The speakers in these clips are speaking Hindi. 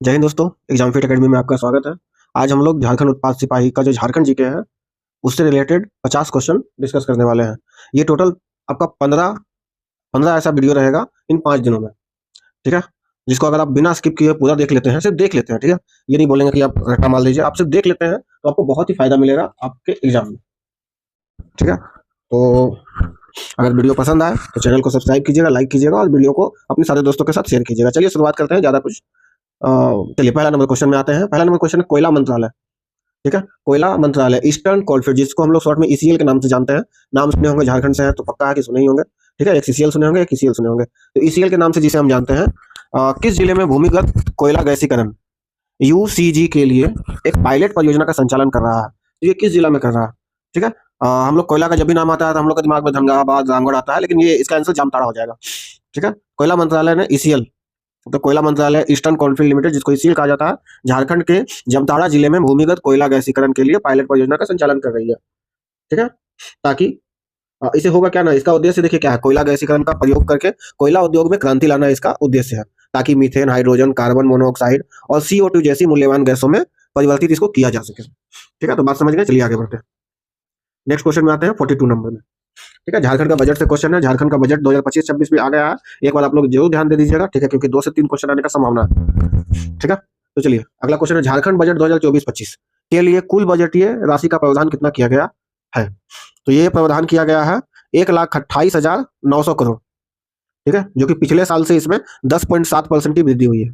जय हिंद दोस्तों। एग्जाम फिट एकेडमी में आपका स्वागत है। आज हम लोग झारखंड उत्पाद सिपाही का जो झारखंड जीके है उससे रिलेटेड 50 क्वेश्चन डिस्कस करने वाले हैं। ये टोटल आपका 15 ऐसा वीडियो रहेगा इन 5 दिनों में। ठीक है, जिसको अगर आप बिना स्किप किए पूरा देख लेते हैं, सिर्फ देख लेते हैं, ठीक है, ये नहीं बोलेंगे कि आप रट्टा मार लीजिए, आप सिर्फ देख लेते हैं तो आपको बहुत ही फायदा मिलेगा आपके एग्जाम में। ठीक है, तो अगर वीडियो पसंद आए तो चैनल को सब्सक्राइब कीजिएगा, लाइक कीजिएगा और वीडियो को अपने सारे दोस्तों के साथ शेयर कीजिएगा। चलिए शुरुआत करते हैं, ज्यादा कुछ चलिए पहला नंबर क्वेश्चन में आते हैं। पहला नंबर क्वेश्चन है कोयला मंत्रालय। ठीक है, कोयला मंत्रालय ईस्टर्न कोलफील्ड, जिसको हम लोग शॉर्ट में ईसीएल के नाम से जानते हैं। नाम सुने होंगे, झारखंड से है तो पक्का है कि सुने ही होंगे। ठीक है, एक सीसीएल सुने होंगे, एक ईसीएल सुने होंगे। तो ईसीएल के नाम से जिसे हम जानते हैं, किस जिले में भूमिगत कोयला गैसीकरण यूसीजी के लिए एक पायलट परियोजना का संचालन कर रहा है? तो ये किस जिला में कर रहा है? ठीक है, हम लोग कोयला का जब भी नाम आता है तो हम लोग के दिमाग में धनबाद रामगढ़ आता है, लेकिन ये इसका आंसर जामताड़ा हो जाएगा। ठीक है, कोयला मंत्रालय ने ईसीएल, तो कोयला मंत्रालय ईस्टर्न कोलफील्ड लिमिटेड, जिसको ईसीएल कहा जाता है, झारखंड के जामताड़ा जिले में भूमिगत कोयला गैसीकरण के लिए पायलट परियोजना का संचालन कर रही है। ठीक है, ताकि इसे होगा क्या ना, इसका उद्देश्य देखिए क्या है, कोयला गैसीकरण का प्रयोग करके कोयला उद्योग में क्रांति लाना इसका उद्देश्य है, ताकि मीथेन, हाइड्रोजन, कार्बन मोनोऑक्साइड और CO2 जैसी मूल्यवान गैसों में परिवर्तित इसको किया जा सके। ठीक है, तो बात समझ गए, चलिए आगे बढ़ते हैं। नेक्स्ट क्वेश्चन में आते हैं 42 नंबर में। ठीक है, झारखंड का बजट से क्वेश्चन है। झारखंड का बजट 2025-26 में आ गया है, एक बार आप लोग जरूर ध्यान दे दीजिएगा। ठीक है, क्योंकि 2 से 3 क्वेश्चन आने का संभावना है। ठीक है, तो चलिए अगला क्वेश्चन है, झारखंड बजट 2024-25 के लिए कुल बजटीय राशि का प्रावधान कितना किया गया है? तो ये प्रावधान किया गया है 1,28,900 करोड़। ठीक है, जो कि पिछले साल से इसमें 10.7% की वृद्धि हुई है।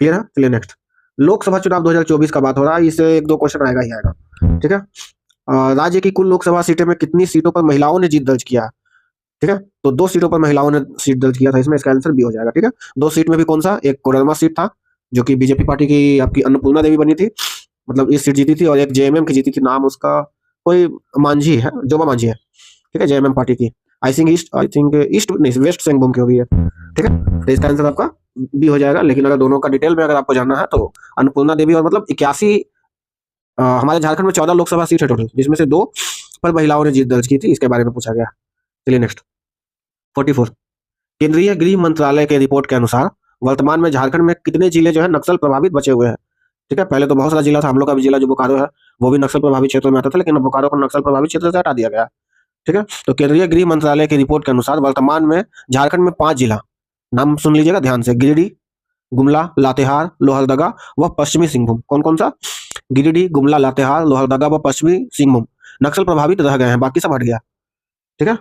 क्लियर है? चलिए नेक्स्ट, लोकसभा चुनाव 2024 का बात हो रहा है, इससे 1-2 क्वेश्चन आएगा ही आएगा। ठीक है, राज्य की कुल लोकसभा सीटें में कितनी सीटों पर महिलाओं ने जीत दर्ज किया? ठीक है, तो 2 सीटों पर महिलाओं ने सीट दर्ज किया था, इसमें इसका आंसर बी हो जाएगा। ठीक है, 2 सीट में भी कौन सा, एक कोडरमा सीट था जो कि बीजेपी पार्टी की आपकी अन्नपूर्णा देवी बनी थी, मतलब इस सीट जीती थी, और एक जेएमएम की जीती थी, नाम उसका कोई मांझी है, जोबा मांझी है। ठीक है, जेएमएम पार्टी की, आई थिंक ईस्ट नहीं, वेस्ट सिंहभूम की होगी है। ठीक है, तो इसका आंसर आपका बी हो जाएगा। लेकिन अगर दोनों का डिटेल में अगर आपको जानना है तो अन्नपूर्णा देवी, और मतलब 81 हमारे झारखंड में 14 लोकसभा सीट है टोटल, जिसमें से 2 पर महिलाओं ने जीत दर्ज की थी, इसके बारे में पूछा गया। चलिए नेक्स्ट 44, केंद्रीय गृह मंत्रालय के रिपोर्ट के अनुसार वर्तमान में झारखंड में कितने जिले जो है नक्सल प्रभावित बचे हुए हैं? ठीक है, पहले तो बहुत सारा जिला था, हम लोग का भी जिला जो बोकारो है वो भी नक्सल प्रभावित क्षेत्र में आता था, लेकिन अब बोकारो को नक्सल प्रभावित क्षेत्र से हटा दिया गया। ठीक है, तो केंद्रीय गृह मंत्रालय की रिपोर्ट के अनुसार वर्तमान में झारखंड में 5 जिला, नाम सुन लीजिएगा ध्यान से, गिरिडीह, गुमला, लातेहार, लोहरदगा व पश्चिमी सिंहभूम। कौन कौन सा? गिरिडीह, गुमला, लातेहार, लोहरदगा व पश्चिमी सिंहभूम नक्सल प्रभावित रह गए हैं, बाकी सब हट गया। ठीक है,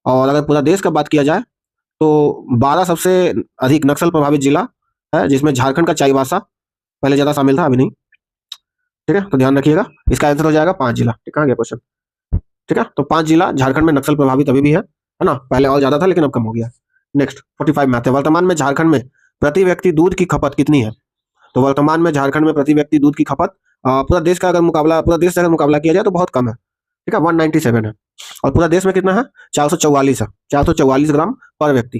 और अगर पूरा देश का बात किया जाए तो 12 सबसे अधिक नक्सल प्रभावित जिला है, जिसमें झारखंड का चाईबासा पहले ज्यादा शामिल था, अभी नहीं। ठीक है, तो ध्यान रखिएगा, इसका आंसर हो जाएगा 5 जिला। ठीक है, गया क्वेश्चन। ठीक है, तो 5 जिला झारखंड में नक्सल प्रभावित अभी भी है ना, पहले और ज्यादा था लेकिन अब कम हो गया। नेक्स्ट 45 में आते हैं, वर्तमान में झारखंड में प्रति व्यक्ति दूध की खपत कितनी है? तो वर्तमान में झारखंड में प्रति व्यक्ति दूध की खपत पूरा देश का अगर मुकाबला, पूरा देश से अगर मुकाबला किया जाए तो बहुत कम है। ठीक है, 197 है, और पूरा देश में कितना है? 444 है, 444 ग्राम पर व्यक्ति।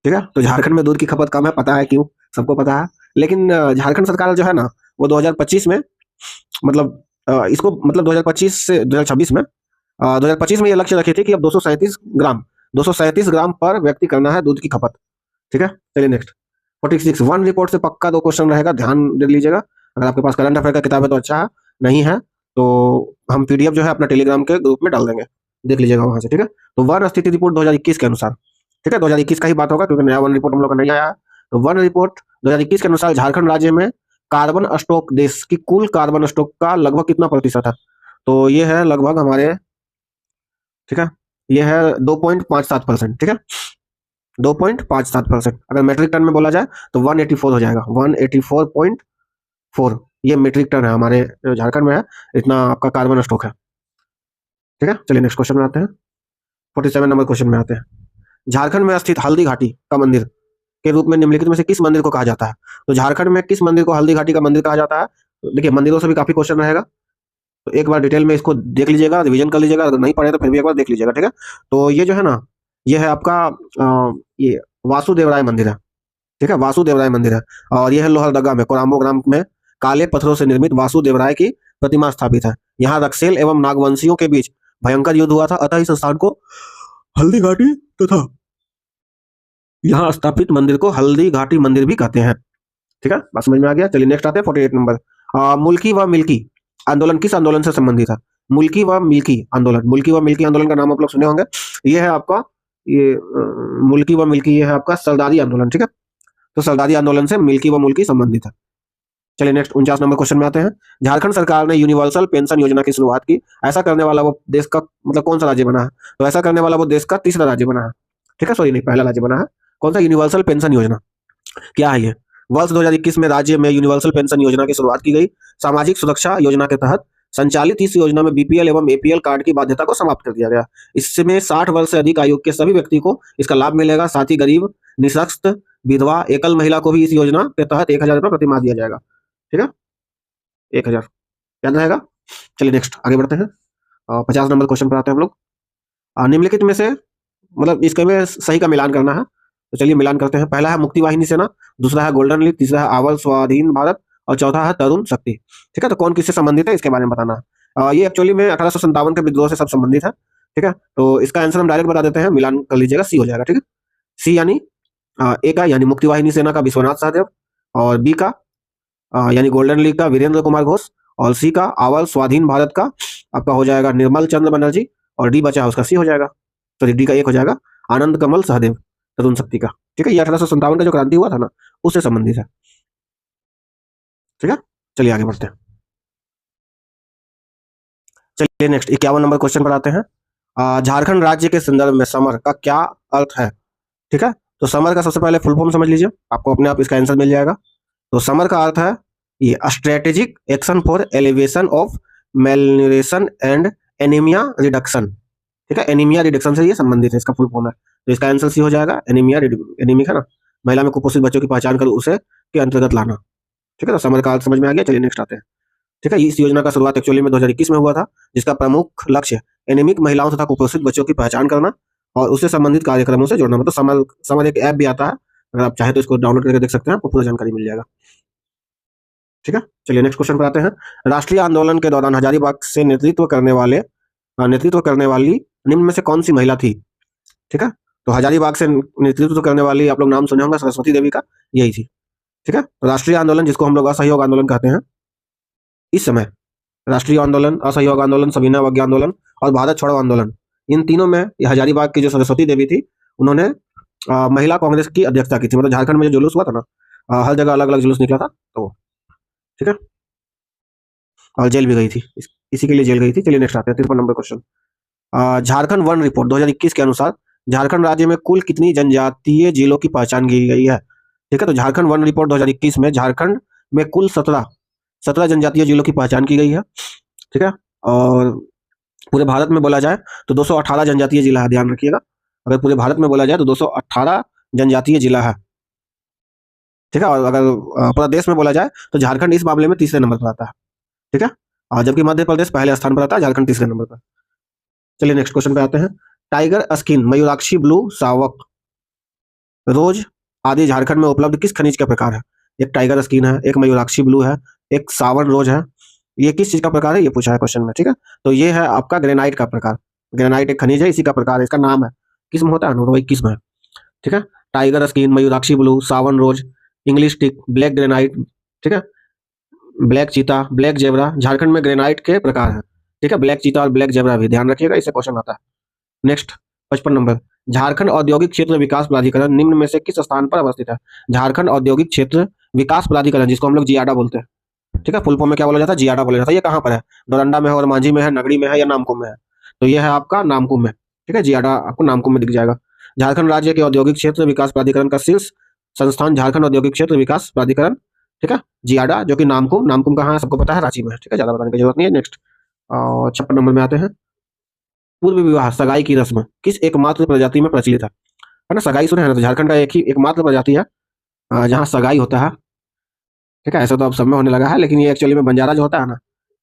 ठीक है, तो झारखंड में दूध की खपत कम है, पता है क्यों, सबको पता है। लेकिन झारखंड सरकार जो है ना, वो 2025 में, मतलब इसको, मतलब 2025 से 2026 में, 2025 में ये लक्ष्य रखे थे कि अब 237 ग्राम पर व्यक्ति करना है दूध की खपत। ठीक है, चलिए नेक्स्ट 46, वन रिपोर्ट से पक्का 2 क्वेश्चन रहेगा, ध्यान दे लीजिएगा। अगर आपके पास करंट अफेयर का किताब है तो अच्छा है, नहीं है तो हम पीडीएफ जो है अपना टेलीग्राम के ग्रुप में डाल देंगे, देख लीजिएगा वहां से। ठीक है, तो वन स्थिति रिपोर्ट 2021 के अनुसार, ठीक है, 2021 का ही बात होगा क्योंकि नया वन रिपोर्ट हम लोग का नहीं आया है। तो वन रिपोर्ट 2021 के अनुसार झारखंड राज्य में कार्बन स्टॉक, देश की कुल कार्बन स्टॉक का लगभग कितना प्रतिशत है? तो ये है लगभग हमारे, ठीक है, ये है 2.57%। ठीक है, 2.57%। अगर मेट्रिक टन में बोला जाए तो 184 हो जाएगा, 184.4, ये मेट्रिक टन है हमारे झारखंड में है, इतना आपका कार्बन स्टॉक है। ठीक है, चलिए नेक्स्ट क्वेश्चन में आते हैं, 47 नंबर क्वेश्चन में आते हैं। झारखंड में स्थित हल्दी घाटी का मंदिर के रूप में निम्नलिखित में से किस मंदिर को कहा जाता है? तो झारखंड में किस मंदिर को हल्दी घाटी का मंदिर कहा जाता है? तो देखिए, मंदिरों से भी काफी क्वेश्चन रहेगा, तो एक बार डिटेल में इसको देख लीजिएगा, रिवीजन कर लीजिएगा, अगर नहीं पढ़े तो फिर भी एक बार देख लीजिएगा। ठीक है, तो ये जो है ना, ये है आपका ये वासुदेवराय मंदिर है। ठीक है, वासुदेवराय मंदिर है, और ये है लोहरदगा में, कोराम्बो ग्राम में काले पत्थरों से निर्मित वासुदेवराय की प्रतिमा स्थापित है। यहाँ रक्सेल एवं नागवंशियों के बीच भयंकर युद्ध हुआ था, अतः इस स्थान को हल्दी घाटी तथा यहाँ स्थापित मंदिर को हल्दी घाटी मंदिर भी कहते हैं। ठीक है, बात समझ में आ गया। चलिए नेक्स्ट आते हैं 48 नंबर। मुल्की व मिल्की आंदोलन किस आंदोलन से संबंधित है? मुल्की व मिल्की आंदोलन, मुल्की व मिल्की आंदोलन का नाम आप लोग सुने होंगे। ये है आपका ये मुल्की व मिल्की, ये है आपका सरदारी आंदोलन। ठीक है, तो सरदारी आंदोलन से मिल्की व मुल्की संबंधित है। चलिए नेक्स्ट 49 नंबर क्वेश्चन में आते हैं। झारखंड सरकार ने यूनिवर्सल पेंशन योजना की शुरुआत की, ऐसा करने वाला वो देश का मतलब कौन सा राज्य बना है? तो ऐसा करने वाला वो देश का तीसरा राज्य बना है। ठीक है, सॉरी नहीं, पहला राज्य बना है। कौन सा? यूनिवर्सल पेंशन योजना। क्या है ये? वर्ष 2021 में राज्य में यूनिवर्सल पेंशन योजना की शुरुआत की गई। सामाजिक सुरक्षा योजना के तहत संचालित इस योजना में बीपीएल एवं एपीएल कार्ड की बाध्यता को समाप्त कर दिया गया। इसमें 60 वर्ष से अधिक आयु के सभी व्यक्ति को इसका लाभ मिलेगा। साथ ही गरीब, निःशक्त, विधवा, एकल महिला को भी इस योजना के तहत 1000 रुपये प्रति माह दिया जाएगा। ठीक है, 1000 याद रहेगा। चलिए नेक्स्ट आगे बढ़ते हैं। 50 नंबर क्वेश्चन पर आते हैं हम लोग। निम्नलिखित में से मतलब इसके में सही का मिलान करना है, तो चलिए मिलान करते हैं। पहला है मुक्ति वाहिनी सेना, दूसरा है गोल्डन लीग, तीसरा है आवर स्वाधीन भारत और चौथा है तरुण शक्ति। ठीक है, तो कौन किससे संबंधित है इसके बारे में बताना है। ये एक्चुअली में 1857 के विद्रोह से सब संबंधित है। ठीक है, तो इसका आंसर हम डायरेक्ट बता देते हैं, मिलान कर लीजिएगा, सी हो जाएगा। ठीक है, सी यानी ए का यानी मुक्ति वाहिनी सेना का विश्वनाथ सहदेव, और बी का यानी गोल्डन लीग का वीरेंद्र कुमार घोष, और सी का आवर स्वाधीन भारत का आपका हो जाएगा निर्मल चंद्र बनर्जी, और डी बचा है उसका सी हो जाएगा। तो डी का एक हो जाएगा आनंद कमल सहदेव तरुण शक्ति का। ठीक है, ये 1857 का जो क्रांति हुआ था ना, उससे संबंधित है। ठीक है, चलिए आगे बढ़ते हैं। चलिए नेक्स्ट 51 नंबर क्वेश्चन पर आते हैं। झारखंड राज्य के संदर्भ में समर का क्या अर्थ है? ठीक है, तो समर का सबसे पहले फुल फॉर्म समझ लीजिए, आपको अपने आप इसका आंसर मिल जाएगा। तो समर का अर्थ है ये strategic action for elevation of malnutrition and anaemia reduction. ठीक है, एनीमिया रिडक्शन से ये संबंधित है, इसका फुल फॉर्म है। तो इसका आंसर सी हो जाएगा एनीमिया, एनीमिक है ना, महिला में कुपोषित बच्चों की पहचान कर उसे के अंतर्गत लाना। ठीक है, तो समर का अर्थ समझ में आ गया। चलिए नेक्स्ट आते हैं। ठीक है, इस योजना का शुरुआत एक्चुअली में 2021 में हुआ था, जिसका प्रमुख लक्ष्य एनीमिक महिलाओं तथा कुपोषित बच्चों की पहचान करना और उससे संबंधित कार्यक्रमों से जोड़ना। मतलब समर समर एक ऐप भी आता है, अगर आप चाहें तो इसको डाउनलोड करके देख सकते हैं, आपको पूरा जानकारी मिल जाएगा। ठीक है, चलिए नेक्स्ट क्वेश्चन पर आते हैं। राष्ट्रीय आंदोलन के दौरान हजारीबाग से नेतृत्व करने वाली निम्न में से कौन सी महिला थी? ठीक है, तो हजारीबाग से नेतृत्व करने वाली आप लोग नाम सुने होंगे, सरस्वती देवी का, यही थी। ठीक है, तो राष्ट्रीय आंदोलन जिसको हम लोग असहयोग आंदोलन कहते हैं, इस समय राष्ट्रीय आंदोलन, असहयोग आंदोलन, सविनय अवज्ञा आंदोलन और भारत छोड़ो आंदोलन, इन तीनों में हजारीबाग की जो सरस्वती देवी थी, उन्होंने महिला कांग्रेस की अध्यक्षता की थी। मतलब झारखंड में जो जुलूस हुआ था ना, हर जगह अलग अलग जुलूस निकला था, तो ठीक है, और जेल भी गई थी, इसी के लिए जेल गई थी। चलिए नेक्स्ट आते हैं 53 number question. Jharkhand one report 2021 के अनुसार झारखंड राज्य में कुल कितनी जनजातीय जिलों की पहचान की गई है? ठीक है, तो झारखंड वन रिपोर्ट 2021 में झारखंड में कुल 17 जनजातीय जिलों की पहचान की गई है। ठीक है, और पूरे भारत में बोला जाए तो 218 जनजातीय जिला है, ध्यान रखिएगा। अगर पूरे भारत में बोला जाए तो 218 जनजातीय जिला है। ठीक है, और अगर पूरा देश में बोला जाए तो झारखंड इस मामले में तीसरे नंबर पर आता है। ठीक है, और जबकि मध्य प्रदेश पहले स्थान पर आता है, झारखंड तीसरे नंबर पर। चलिए नेक्स्ट क्वेश्चन पे आते हैं। टाइगर स्किन, मयूराक्षी ब्लू, सावक, रोज आदि झारखंड में उपलब्ध किस खनिज का प्रकार है? एक टाइगर स्किन है, एक मयूराक्षी ब्लू है, एक सावन रोज है। ये किस चीज का प्रकार है, ये पूछा है क्वेश्चन में। ठीक है, तो ये है आपका ग्रेनाइट का प्रकार। ग्रेनाइट एक खनिज है, इसी का प्रकार है, इसका नाम है, किस्म होता है ना, वही किस्म है। ठीक है, टाइगर स्किन, मयूराक्षी ब्लू, सावन रोज, इंग्लिश टिक, ब्लैक ग्रेनाइट। ठीक है, ब्लैक चीता, ब्लैक जेबरा, झारखंड में ग्रेनाइट के प्रकार है। ठीक है, ब्लैक चीता और ब्लैक जेबरा भी ध्यान रखिएगा, इससे क्वेश्चन आता है। Next 55 number. झारखंड औद्योगिक क्षेत्र विकास प्राधिकरण निम्न में से किस स्थान पर अवस्थित है? झारखंड औद्योगिक क्षेत्र विकास प्राधिकरण, जिसको हम लोग जियाडा बोलते हैं। ठीक है, फुल फॉर्म में क्या बोला जाता है? जियाडा बोला जाता है। ये कहाँ पर है? डोरंडा में है, और मांझी में है, नगड़ी में है, या नामकुम में है? तो ये है आपका नामकुम में। ठीक है, जियाडा आपको नामकुम में दिख जाएगा। झारखंड राज्य के औद्योगिक क्षेत्र विकास प्राधिकरण का शीर्ष संस्थान झारखंड औद्योगिक क्षेत्र विकास प्राधिकरण, ठीक है, जियाडा, जो कि नामकुम कहाँ है सबको पता है, रांची में है। ठीक है, ज्यादा बताने की जरूरत नहीं है। नेक्स्ट 56 नंबर में आते हैं। पूर्व विवाह सगाई की रस्म किस एकमात्र प्रजाति में प्रचलित है ना? सगाई सुने हैं ना, तो झारखंड का एक ही एकमात्र प्रजाति है जहाँ सगाई होता है। ठीक है, ऐसा तो अब सब में होने लगा है, लेकिन ये एक्चुअली में बंजारा जो होता है ना,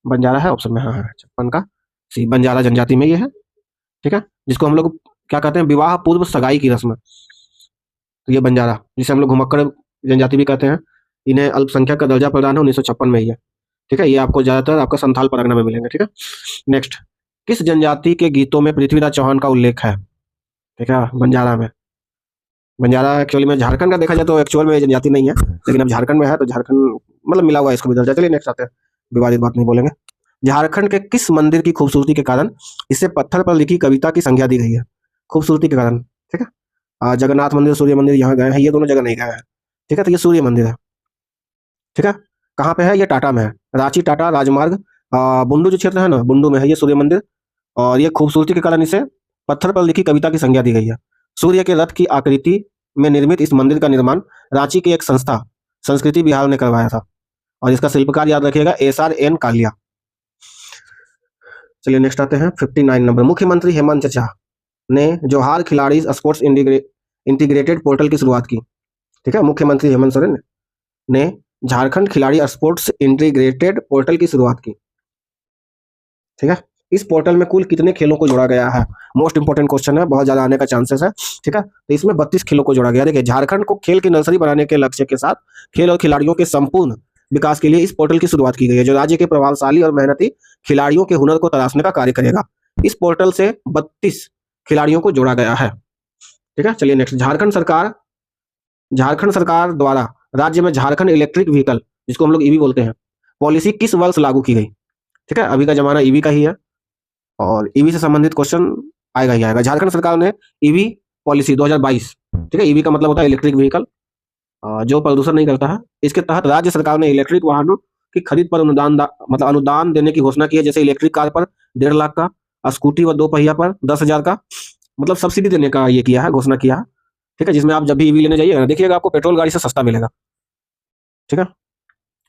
बंजारा है ऑप्शन में, हाँ हाँ 56 का सी, बंजारा जनजाति में ये है। ठीक है, जिसको हम लोग क्या कहते हैं, विवाह पूर्व सगाई की रस्म, तो ये बंजारा, जिसे हम लोग घुमक्कड़ जनजाति भी कहते हैं, इन्हें अल्पसंख्यक का दर्जा प्रदान है 1956 में ही है। ठीक है, ये आपको ज्यादातर आपका संथाल परगना में मिलेंगे। ठीक है, नेक्स्ट, किस जनजाति के गीतों में पृथ्वीराज चौहान का उल्लेख है? ठीक है, बंजारा में। बंजारा एक्चुअली में झारखंड का देखा जाए तो एक्चुअल में ये जनजाति नहीं है, लेकिन अब झारखंड में है तो झारखंड मतलब मिला हुआ है इसको भी दर्जा। चलिए नेक्स्ट आते हैं, विवादित बात नहीं बोलेंगे। झारखंड के किस मंदिर की खूबसूरती के कारण इसे पत्थर पर लिखी कविता की संज्ञा दी गई है? खूबसूरती के कारण, ठीक है। जगन्नाथ मंदिर, सूर्य मंदिर यहाँ गए हैं, ये दोनों जगह नहीं गए हैं, ठीक है। तो ये सूर्य मंदिर है, ठीक है। कहाँ पे है? ये टाटा में है, रांची टाटा राजमार्ग, बुंडू जो क्षेत्र है ना, बुंडू में है ये सूर्य मंदिर। और ये खूबसूरती के कारण इसे पत्थर पर लिखी कविता की संज्ञा दी गई है। सूर्य के रथ की आकृति में निर्मित इस मंदिर का निर्माण रांची की एक संस्था संस्कृति विहार ने करवाया था, और इसका शिल्पकार याद रखिएगा SRN कालिया। चलिए नेक्स्ट आते हैं 59 नंबर। मुख्यमंत्री हेमंत चचा ने जोहार खिलाड़ी स्पोर्ट्स इंटीग्रेटेड पोर्टल की शुरुआत की, ठीक है। मुख्यमंत्री हेमंत सोरेन ने झारखंड खिलाड़ी स्पोर्ट्स इंटीग्रेटेड पोर्टल की शुरुआत की, ठीक है। इस पोर्टल में कुल कितने खेलों को जोड़ा गया है? मोस्ट इंपोर्टेंट क्वेश्चन है, बहुत ज्यादा आने का चांसेस है, ठीक है। तो इसमें 32 खेलों को जोड़ा गया। देखिए, झारखंड को खेल की नर्सरी बनाने के लक्ष्य के साथ खेल और खिलाड़ियों के संपूर्ण विकास के लिए इस पोर्टल की शुरुआत की गई है, जो राज्य के प्रभावशाली और मेहनती खिलाड़ियों के हुनर को तलाशने का कार्य करेगा। इस पोर्टल से 32 खिलाड़ियों को जोड़ा गया है, ठीक है। चलिए नेक्स्ट। झारखंड सरकार द्वारा राज्य में झारखंड इलेक्ट्रिक व्हीकल, जिसको हम लोग ईवी बोलते हैं, पॉलिसी किस वर्ष लागू की गई? ठीक है, अभी का जमाना ईवी का ही है और ईवी से संबंधित क्वेश्चन आएगा ही आएगा। झारखंड सरकार ने ईवी पॉलिसी 2022, ठीक है, ईवी का मतलब होता है इलेक्ट्रिक व्हीकल, जो प्रदूषण नहीं करता है। इसके तहत राज्य सरकार ने इलेक्ट्रिक वाहनों की खरीद पर मतलब अनुदान देने की घोषणा की है। जैसे इलेक्ट्रिक कार पर 1.5 लाख का, स्कूटी व 2 पहिया पर 10,000 का मतलब सब्सिडी देने का ये किया है, घोषणा किया है, ठीक है। जिसमें आप जब भी ईवी लेने जाइएगा देखिएगा आपको पेट्रोल गाड़ी से सस्ता मिलेगा, ठीक है।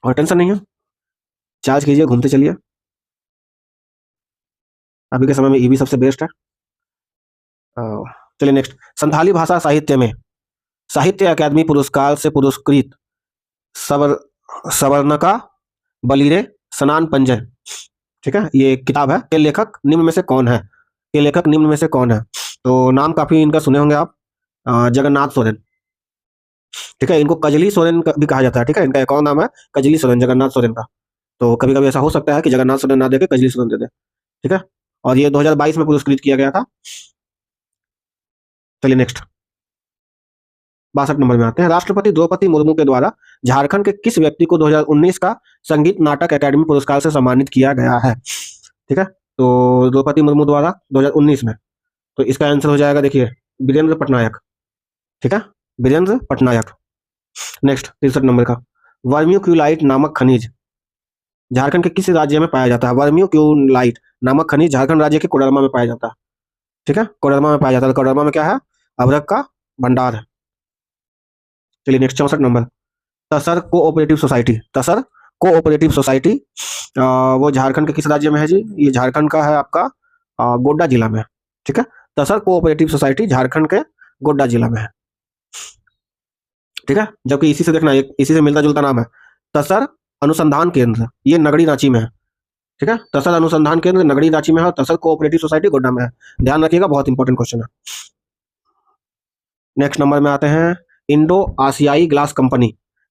और टेंशन नहीं है, चार्ज कीजिए, घूमते चलिए। अभी के समय में ईवी सबसे बेस्ट है। चलिए नेक्स्ट। संथाली भाषा साहित्य में साहित्य अकादमी पुरस्कार से पुरस्कृत सबर सवर्णका बलिरे स्नान पंजय, ठीक है, ये किताब है, के लेखक निम्न में से कौन है? के लेखक निम्न में से कौन है? तो नाम काफी इनका सुने होंगे आप, जगन्नाथ सोरेन, ठीक है। इनको कजली सोरेन भी कहा जाता है, ठीक है। इनका एक और नाम है कजली सोरेन, जगन्नाथ सोरेन का। तो कभी कभी ऐसा हो सकता है कि जगन्नाथ सोरेन ना देके कजली सोरेन दे दे, ठीक है। और ये 2022 में पुरस्कृत किया गया था। चलिए नेक्स्ट 62 नंबर में आते हैं। राष्ट्रपति द्रौपदी मुर्मू के द्वारा झारखंड के किस व्यक्ति को 2019 का संगीत नाटक अकादमी पुरस्कार से सम्मानित किया गया है? ठीक है, तो द्रौपदी मुर्मू द्वारा 2019 में, तो इसका आंसर हो जाएगा, देखिए, वीरेंद्र पटनायक, ठीक है, वीरेंद्र पटनायक। नेक्स्ट 63 नंबर का। वर्म्यूक्यूलाइट नामक खनिज झारखंड के किस राज्य में पाया जाता है? वर्म्यूक्यूलाइट नामक खनिज झारखंड राज्य के कोडरमा में पाया जाता है, ठीक है, कोडरमा में पाया जाता है। कोडरमा में क्या है? अभ्रक का भंडार है। चलिए नेक्स्ट 64 नंबर। तसर कोऑपरेटिव सोसाइटी, तसर कोऑपरेटिव सोसाइटी वो झारखंड के किस राज्य में है जी? ये झारखंड का है आपका गोड्डा जिला में, ठीक है। तसर कोऑपरेटिव सोसाइटी झारखंड के गोड्डा जिला में है, ठीक है। जबकि इसी से देखना, इसी से मिलता जुलता नाम है, तसर अनुसंधान केंद्र, ये नगड़ी रांची में है, ठीक है। तसर अनुसंधान केंद्र नगड़ी रांची में है और तसर कोऑपरेटिव सोसाइटी गोड्डा में है। ध्यान रखिएगा, बहुत इंपॉर्टेंट क्वेश्चन है। नेक्स्ट नंबर में आते हैं। इंडो आसियाई ग्लास कंपनी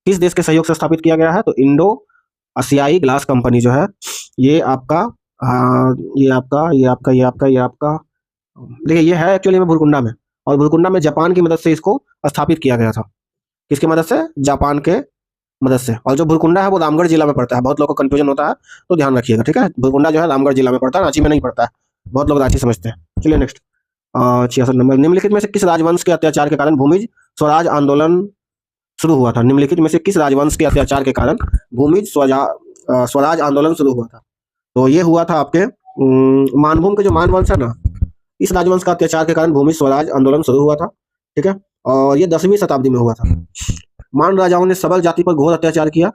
किस देश के सहयोग से स्थापित किया गया है? तो इंडो आसियाई ग्लास कंपनी जो है ये आपका ये आपका देखिए, ये है एक्चुअली में भुरकुंडा में, और भुरकुंडा में जापान की मदद से इसको स्थापित किया गया था। किसकी मदद से? जापान के मदद से। और जो भुरकुंडा है वो रामगढ़ जिला में पड़ता है, बहुत लोगों को कंफ्यूजन होता है, तो ध्यान रखिएगा, ठीक है। भुरकुंडा जो है रामगढ़ जिला में पड़ता है, रांची में नहीं पड़ता है, बहुत लोग रांची समझते हैं। चलिए नेक्स्ट 66 नंबर। निम्नलिखित में से किस राजवंश के अत्याचार के कारण भूमिज स्वराज आंदोलन शुरू हुआ था? निम्नलिखित में से किस राजवंश के अत्याचार के कारण भूमिज स्वराज आंदोलन शुरू हुआ था? तो ये हुआ था आपके मानभूम के जो मान वंश है ना, इस राजवंश का अत्याचार के कारण भूमि स्वराज आंदोलन शुरू हुआ था, ठीक है। और ये 10वीं शताब्दी में हुआ था। मान राजाओं ने सबल जाति पर घोर अत्याचार किया,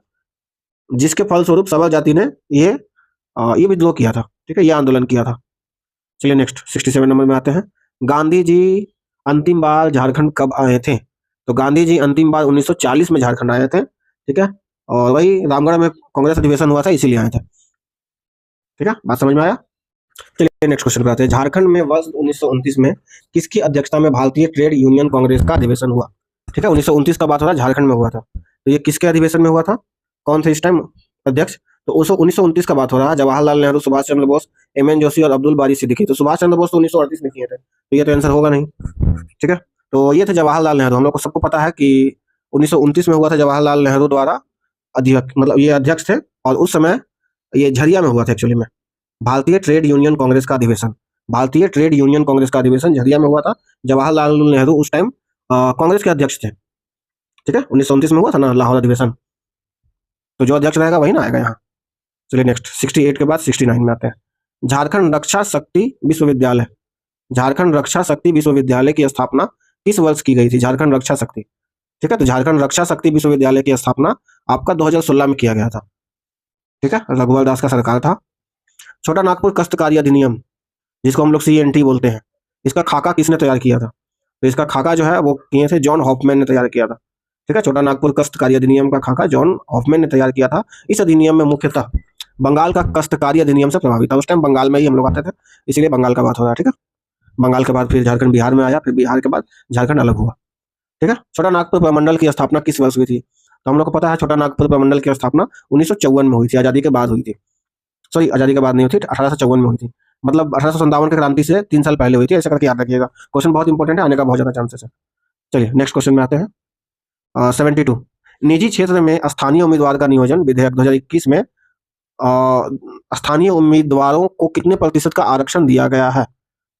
जिसके फलस्वरूप सबल जाति ने ये विद्रोह किया था, ठीक है, ये आंदोलन किया था। चलिए नेक्स्ट 67 नंबर में आते हैं। गांधी जी अंतिम बार झारखंड कब आए थे? तो गांधी जी अंतिम बार 1940 में झारखंड आए थे, ठीक है। और वही रामगढ़ में कांग्रेस अधिवेशन हुआ था, इसीलिए आए थे, ठीक है। बात समझ में आया? चलिए नेक्स्ट क्वेश्चन पे आते हैं। झारखंड में वर्ष 1929 में किसकी अध्यक्षता में भारतीय ट्रेड यूनियन कांग्रेस का अधिवेशन हुआ? ठीक है, 1929 का बात हो रहा है, झारखंड में हुआ था। तो ये किसके अधिवेशन में हुआ था? कौन थे इस टाइम अध्यक्ष? तो 1929 का बात हो रहा है। जवाहरलाल नेहरू, सुभाष चंद्र बोस, एम एन जोशी और अब्दुल बारी सिद्दीकी। तो सुभाष चंद्र बोस तो 1938 में किए थे, तो ये तो आंसर होगा नहीं, ठीक है। तो ये थे जवाहरलाल नेहरू। हम लोग को सबको पता है कि 1929 में हुआ था जवाहरलाल नेहरू द्वारा अध्यक्ष, मतलब ये अध्यक्ष थे, और उस समय ये झरिया में हुआ था एक्चुअली में। भारतीय ट्रेड यूनियन कांग्रेस का अधिवेशन, भारतीय ट्रेड यूनियन कांग्रेस का अधिवेशन झरिया में हुआ था। जवाहरलाल नेहरू उस टाइम कांग्रेस के अध्यक्ष थे। ठीक है, 1929 में हुआ था ना लाहौर अधिवेशन, तो जो अध्यक्ष रहेगा वही ना आएगा यहाँ। चलिए नेक्स्ट, 68 के बाद 69 में आते हैं। झारखंड रक्षा शक्ति विश्वविद्यालय, झारखंड रक्षा शक्ति विश्वविद्यालय की स्थापना किस वर्ष की गई थी? झारखंड रक्षा शक्ति, ठीक है, तो झारखंड रक्षा शक्ति विश्वविद्यालय की स्थापना आपका 2016 में किया गया था। ठीक है, रघुवर दास का सरकार था। छोटा नागपुर कष्टकारी अधिनियम, जिसको हम लोग CNT बोलते हैं, इसका खाका किसने तैयार किया था? तो इसका खाका जो है वो किए थे जॉन हॉफमैन ने तैयार किया था। ठीक है, छोटा नागपुर कष्टकारी अधिनियम का खाका जॉन हॉफमैन ने तैयार किया था। इस अधिनियम में मुख्यतः बंगाल का कष्टकारी अधिनियम से प्रभावित था। उस टाइम बंगाल में ही हम लोग आते थे, इसीलिए बंगाल का बात हो रहा है। ठीक है, बंगाल के बाद फिर झारखंड बिहार में आया, फिर बिहार के बाद झारखंड अलग हुआ। ठीक है, छोटा नागपुर प्रमंडल की स्थापना किस वर्ष हुई थी? तो हम लोग को पता है छोटा नागपुर प्रमंडल की स्थापना 1954 में हुई थी, आजादी के बाद हुई थी। सॉरी, आजादी के बाद नहीं हुई थी, 1854 में हुई थी, मतलब 1857 की क्रांति से 3 साल पहले हुई थी, ऐसा करके याद रखिएगा। क्वेश्चन बहुत इंपॉर्टेंट है, आने का बहुत ज्यादा चांसेस है। चलिए नेक्स्ट क्वेश्चन में आते हैं। 72, निजी क्षेत्र में स्थानीय उम्मीदवार का नियोजन विधेयक 2021 में स्थानीय उम्मीदवारों को कितने प्रतिशत का आरक्षण दिया गया है?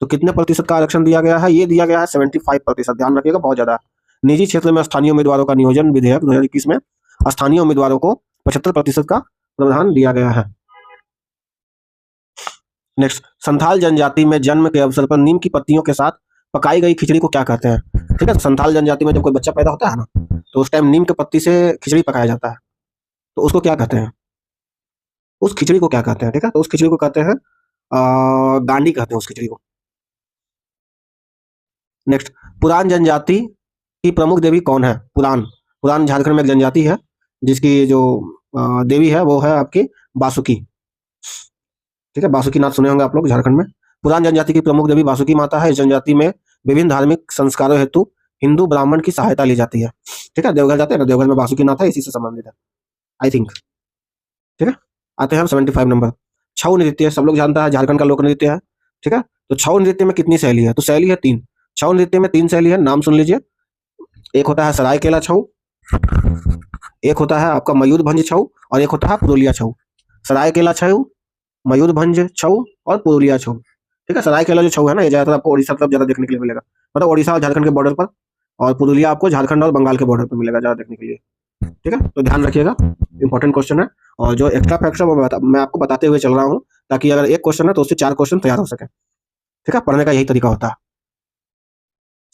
तो कितने प्रतिशत का आरक्षण दिया गया है? ये दिया गया है 75%। ध्यान रखिएगा, बहुत ज्यादा। निजी क्षेत्र में स्थानीय उम्मीदवारों का नियोजन विधेयक 2021 में स्थानीय उम्मीदवारों को 75% का प्रावधान दिया गया है। नेक्स्ट, संथाल जनजाति में जन्म के अवसर पर नीम की पत्तियों के साथ पकाई गई खिचड़ी को क्या कहते हैं? ठीक है, तो संथाल जनजाति में जब कोई बच्चा पैदा होता है ना, तो उस टाइम नीम के पत्ती से खिचड़ी पकाया जाता है, तो उसको क्या कहते हैं? उस खिचड़ी को क्या कहते हैं? ठीक है, तो उस खिचड़ी को कहते हैं गांडी कहते हैं उस खिचड़ी को। नेक्स्ट, पुरान जनजाति की प्रमुख देवी कौन है? पुरान, पुरान झारखंड में एक जनजाति है जिसकी जो देवी है वो है आपकी बासुकी। ठीक है, बासुकी नाथ सुने होंगे आप लोग झारखंड में। पुरान जनजाति की प्रमुख देवी बासुकी माता है। इस जनजाति में विभिन्न धार्मिक संस्कारों हेतु हिंदू ब्राह्मण की सहायता ली जाती है। ठीक है, देवघर जाते हैं ना, देवघर में बासुकी नाथ है, इसी से संबंधित है आई थिंक। ठीक है, आते हैं हम 75 नंबर। छऊ नृत्य, सब लोग जानता है झारखंड का लोक नृत्य है। ठीक है, तो छऊ नृत्य में कितनी शैली है? तो शैली है 3। छऊ नृत्य में 3 शैली है, नाम सुन लीजिए। एक होता है सरायकेला छऊ, एक होता है आपका मयूरभंज छऊ, और एक होता है पुरुलिया छऊ। सरायकेला छऊ, मयूरभंज छऊ और पुरुलिया छऊ। ठीक है, सरायकेला जो छऊ है ना, ये ज्यादातर आपको उड़ीसा तरफ ज्यादा देखने के लिए मिलेगा, मतलब उड़ीसा और झारखंड के बॉर्डर पर, और पुरुलिया आपको झारखंड और बंगाल के बॉर्डर पर मिलेगा ज्यादा देखने के लिए। ठीक है, तो ध्यान रखिएगा, इंपॉर्टेंट क्वेश्चन है। और जो एक्स्ट्रा फैक्ट्स है वो मैं आपको बताते हुए चल रहा हूँ, ताकि अगर एक क्वेश्चन है तो उससे 4 क्वेश्चन तैयार हो सके। ठीक है, पढ़ने का यही तरीका होता है।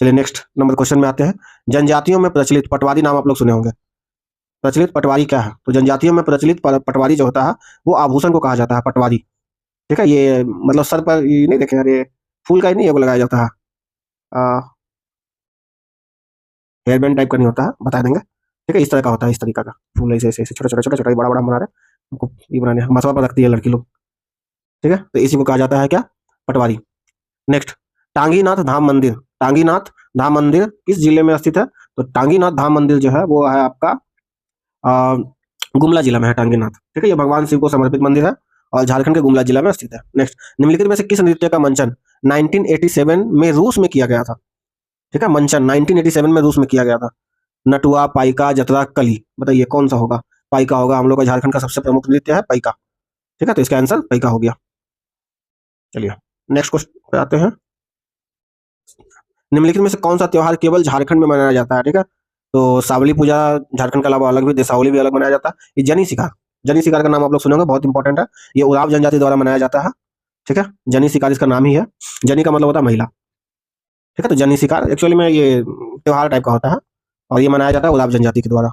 चलिए नेक्स्ट नंबर क्वेश्चन में आते हैं। जनजातियों में प्रचलित पटवारी, नाम आप लोग सुने होंगे। प्रचलित पटवारी क्या है? तो जनजातियों में प्रचलित पटवारी जो होता है वो आभूषण को कहा जाता है पटवारी। ठीक है, ये मतलब सर पर ये नहीं देखे, अरे फूल का ही नहीं, ये वो लगाया जाता है, हेयर बैंड टाइप का नहीं होता है, बता देंगे। ठीक है, इस तरह का होता है, इस तरीका का फूल, ऐसे ऐसे छोटा छोटा छोटा छोटा बड़ा बड़ा बना रहे हैं, हमको ये बनाने मसवा पर रखती है लड़की लोग। ठीक है, तो इसी को कहा जाता है क्या? पटवारी। नेक्स्ट, टांगीनाथ धाम मंदिर, टांगीनाथ धाम मंदिर किस जिले में स्थित है? तो टांगीनाथ धाम मंदिर जो है वो है आपका गुमला जिला में है टांगीनाथ। ठीक है, ये भगवान शिव को समर्पित मंदिर है और झारखंड के गुमला जिला में स्थित है। नेक्स्ट, निम्नलिखित में से किस नृत्य का मंचन 1987 में रूस में किया गया था? ठीक है, मंचन 1987 में रूस में किया गया था। नटुआ, पाइका, जतरा, कली, बताइए कौन सा होगा? पाइका होगा, हम लोग का झारखंड का सबसे प्रमुख नृत्य है पाइका। ठीक है, तो इसका आंसर पाइका हो गया। चलिए नेक्स्ट क्वेश्चन पे आते हैं। निम्नलिखित में से कौन सा त्योहार केवल झारखंड में मनाया जाता है? ठीक है, तो सावली पूजा झारखंड के अलावा अलग भी, दीपावली भी अलग मनाया जाता है। ये जनी शिकार, जनी शिकार का नाम आप लोग सुने होंगे, बहुत इंपॉर्टेंट है। ये उराव जनजाति द्वारा मनाया जाता है। ठीक है, जनी शिकार इसका नाम ही है, जनी का मतलब होता है महिला। ठीक है, तो जनी शिकार एक्चुअली में ये त्योहार टाइप का होता है और ये मनाया जाता है उराव जनजाति के द्वारा।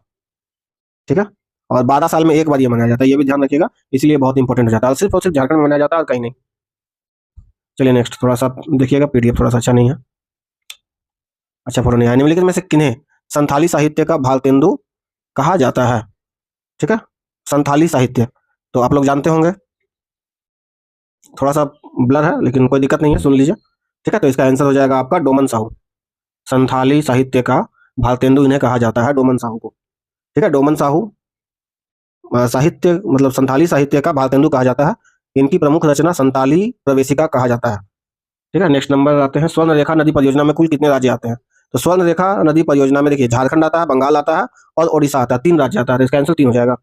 ठीक है, और 12 साल में एक बार ये मनाया जाता है, ये भी ध्यान रखिएगा, इसलिए बहुत इंपॉर्टेंट हो जाता है। सिर्फ और सिर्फ झारखंड में मनाया जाता है और कहीं नहीं। चलिए नेक्स्ट, थोड़ा सा देखिएगा, पीडीएफ थोड़ा सा अच्छा नहीं है, अच्छा फोटो नहीं आया। निम्नलिखित में से किन्हें संथाली साहित्य का भारतेंदु कहा जाता है? ठीक है, संथाली साहित्य तो आप लोग जानते होंगे, थोड़ा सा ब्लर है लेकिन कोई दिक्कत नहीं है, सुन लीजिए। ठीक है, तो इसका आंसर हो जाएगा आपका डोमन साहू। संथाली साहित्य का भारतेंदु इन्हें कहा जाता है, डोमन साहू को। ठीक है, डोमन साहू साहित्य मतलब संथाली साहित्य का भारतेंदु कहा जाता है। इनकी प्रमुख रचना संताली प्रवेशिका कहा जाता है। ठीक है, नेक्स्ट नंबर आते हैं। स्वर्ण रेखा नदी परियोजना में कुल कितने राज्य आते हैं? तो स्वर्ण रेखा नदी परियोजना में देखिए झारखंड आता है, बंगाल आता है और ओडिशा आता है, 3 राज्य आता है, तो इसका आंसर 3 हो जाएगा।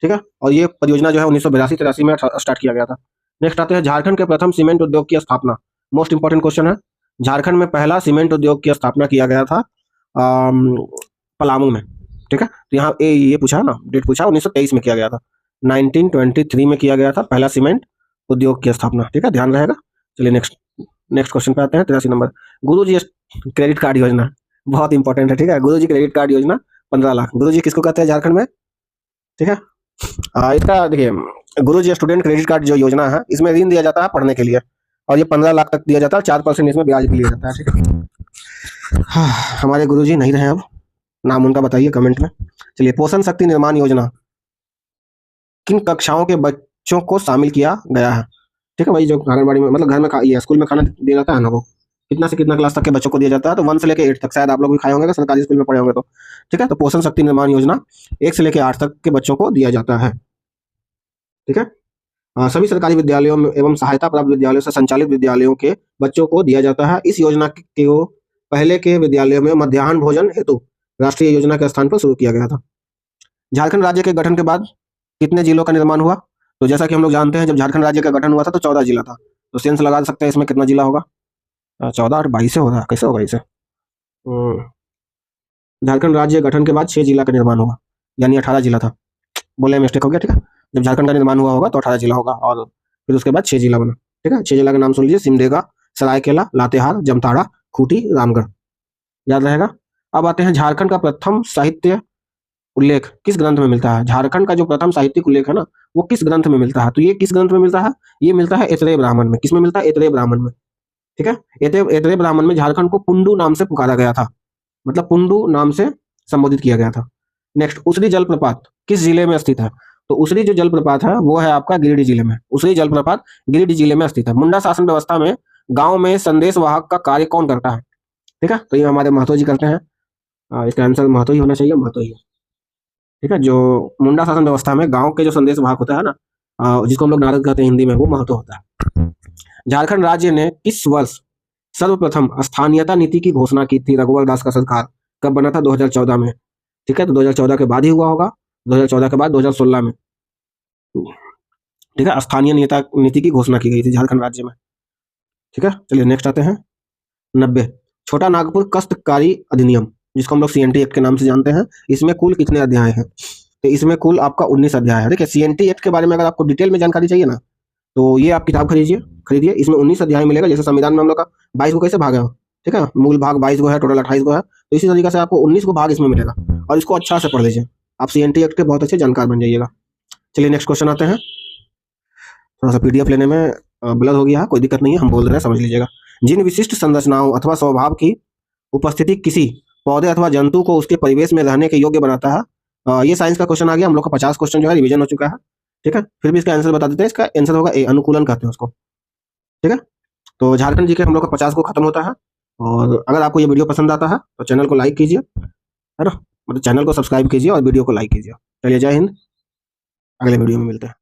ठीक है, और ये परियोजना जो है 1982-83 में स्टार्ट किया गया था। नेक्स्ट आते हैं झारखंड के प्रथम सीमेंट उद्योग की स्थापना। मोस्ट इंपॉर्टेंट क्वेश्चन है, झारखंड में पहला सीमेंट उद्योग की स्थापना किया गया था पलामू में। ठीक है, तो यहाँ ये पूछा है ना, डेट पूछा, 1923 में किया गया था, 1923 में किया गया था पहला सीमेंट उद्योग की स्थापना। ठीक है, ध्यान रहेगा। चलिए नेक्स्ट क्वेश्चन पे आते हैं, 83 नंबर। गुरुजी क्रेडिट कार्ड योजना बहुत इंपॉर्टेंट है। ठीक है, गुरुजी क्रेडिट कार्ड योजना 15 लाख। गुरुजी किसको कहते हैं झारखंड में? ठीक है, इसका देखिए, गुरुजी स्टूडेंट क्रेडिट कार्ड जो योजना है, इसमें ऋण दिया जाता है पढ़ने के लिए, और ये 15 लाख तक दिया जाता है, 4% इसमें ब्याज भी लिया जाता है। ठीक है, हाँ, हमारे गुरुजी नहीं रहे अब, नाम उनका बताइए कमेंट में। चलिए, पोषण शक्ति निर्माण योजना किन कक्षाओं के बच्चों को शामिल किया गया है? ठीक है, वही जो आंगनबाड़ी में, मतलब घर में ये स्कूल में खाना दिया जाता है ना, वो कितना से कितना क्लास तक के बच्चों को दिया जाता है? तो 1 से लेकर 8 तक, शायद आप लोग भी खाए होंगे अगर सरकारी स्कूल में पढ़े होंगे तो। ठीक है, तो पोषण शक्ति निर्माण योजना 1 से लेकर 8 तक के बच्चों को दिया जाता है। ठीक है, सभी सरकारी विद्यालयों में एवं सहायता प्राप्त विद्यालयों से संचालित विद्यालयों के बच्चों को दिया जाता है। इस योजना को पहले के विद्यालयों में मध्याह्न भोजन हेतु राष्ट्रीय योजना के स्थान पर शुरू किया गया था। झारखंड राज्य के गठन के बाद कितने जिलों का निर्माण हुआ? तो जैसा कि हम लोग जानते हैं, जब झारखंड राज्य का गठन हुआ था तो 14 जिला था, तो सेंस लगा सकते हैं इसमें कितना जिला होगा। 14 और 22 से होगा, कैसे होगा इसे? झारखंड राज्य गठन के बाद 6 जिला का निर्माण हुआ, यानी 18 जिला था, बोले मिस्टेक हो गया। ठीक है, जब झारखंड का निर्माण हुआ होगा तो 18 जिला होगा, और फिर उसके बाद 6 जिला बना। ठीक है, 6 जिला का नाम सुन लीजिए, सिमडेगा, सरायकेला, लातेहार, जमताड़ा, खूंटी, रामगढ़, याद रहेगा। अब आते हैं, झारखंड का प्रथम साहित्य उल्लेख किस ग्रंथ में मिलता है? झारखंड का जो प्रथम साहित्यिक उल्लेख है ना, वो किस ग्रंथ में मिलता है? तो ये किस ग्रंथ में मिलता है? ये मिलता है ऐतरेय ब्राह्मण में। किसमें मिलता है? ऐतरेय ब्राह्मण में। ठीक है, ऐतरेय ब्राह्मण में झारखंड को पुंडू नाम से पुकारा गया था, मतलब पुंडू नाम से संबोधित किया गया था। नेक्स्ट, उसरी जलप्रपात किस जिले में स्थित है? तो उसरी जो जलप्रपात है वो है आपका गिरिडीह जिले में। उसरी जलप्रपात गिरिडीह जिले में स्थित है। मुंडा शासन व्यवस्था में गांव में संदेश वाहक का कार्य कौन करता है? ठीक है, तो ये हमारे महतो जी करते हैं, इसका आंसर महतो ही होना चाहिए, महतो ही है। ठीक है, जो मुंडा शासन व्यवस्था में गांव के जो संदेश वाहक होता है ना, जिसको हम लोग नारद कहते हैं हिंदी में, वो महतो होता है। झारखंड राज्य ने किस वर्ष सर्वप्रथम स्थानीयता नीति की घोषणा की थी? रघुवर दास का सरकार कब बना था? 2014 में। ठीक है, तो 2014 के बाद ही हुआ होगा, 2014 के बाद 2016 में। ठीक है, स्थानीय नीति की घोषणा की गई थी झारखंड राज्य में। ठीक है, चलिए नेक्स्ट आते हैं, 90। छोटा नागपुर कष्टकारी अधिनियम, जिसको हम लोग CNT एक्ट के नाम से जानते हैं, इसमें कुल कितने अध्याय हैं? तो इसमें कुल आपका 19 अध्याय है। देखिए, CNT एक्ट के बारे में अगर आपको डिटेल में जानकारी चाहिए ना, तो ये आप किताब खरीदिए, इसमें 19 अध्याय मिलेगा। जैसे संविधान में हम लोग का 22 को कैसे भाग है, ठीक है, मूल भाग 22 को है, टोटल 28 को है, तो इसी तरीके से आपको 19 को भाग इसमें मिलेगा, और इसको अच्छा से पढ़ लीजिए, आप CNT एक्ट के बहुत अच्छे जानकार बन जाइएगा। चलिए नेक्स्ट क्वेश्चन आते हैं। थोड़ा सा PDF लेने में ब्लर हो गया है, कोई दिक्कत नहीं है, हम बोल रहे हैं, समझ लीजिएगा। जिन विशिष्ट संरचनाओं अथवा स्वभाव की उपस्थिति किसी पौधे अथवा जंतु को उसके परिवेश में रहने के योग्य बनाता है, ये साइंस का क्वेश्चन आ गया। हम लोग का 50 क्वेश्चन जो है रिवीजन हो चुका है। ठीक है, फिर भी इसका आंसर बता देते हैं। इसका आंसर होगा ए, अनुकूलन कहते हैं उसको। ठीक है, तो झारखंड जी के हम लोग का 50 को खत्म होता है। और अगर आपको ये वीडियो पसंद आता है तो चैनल को लाइक कीजिए, है ना, मतलब चैनल को सब्सक्राइब कीजिए और वीडियो को लाइक कीजिए। चलिए, जय हिंद, अगले वीडियो में मिलते हैं।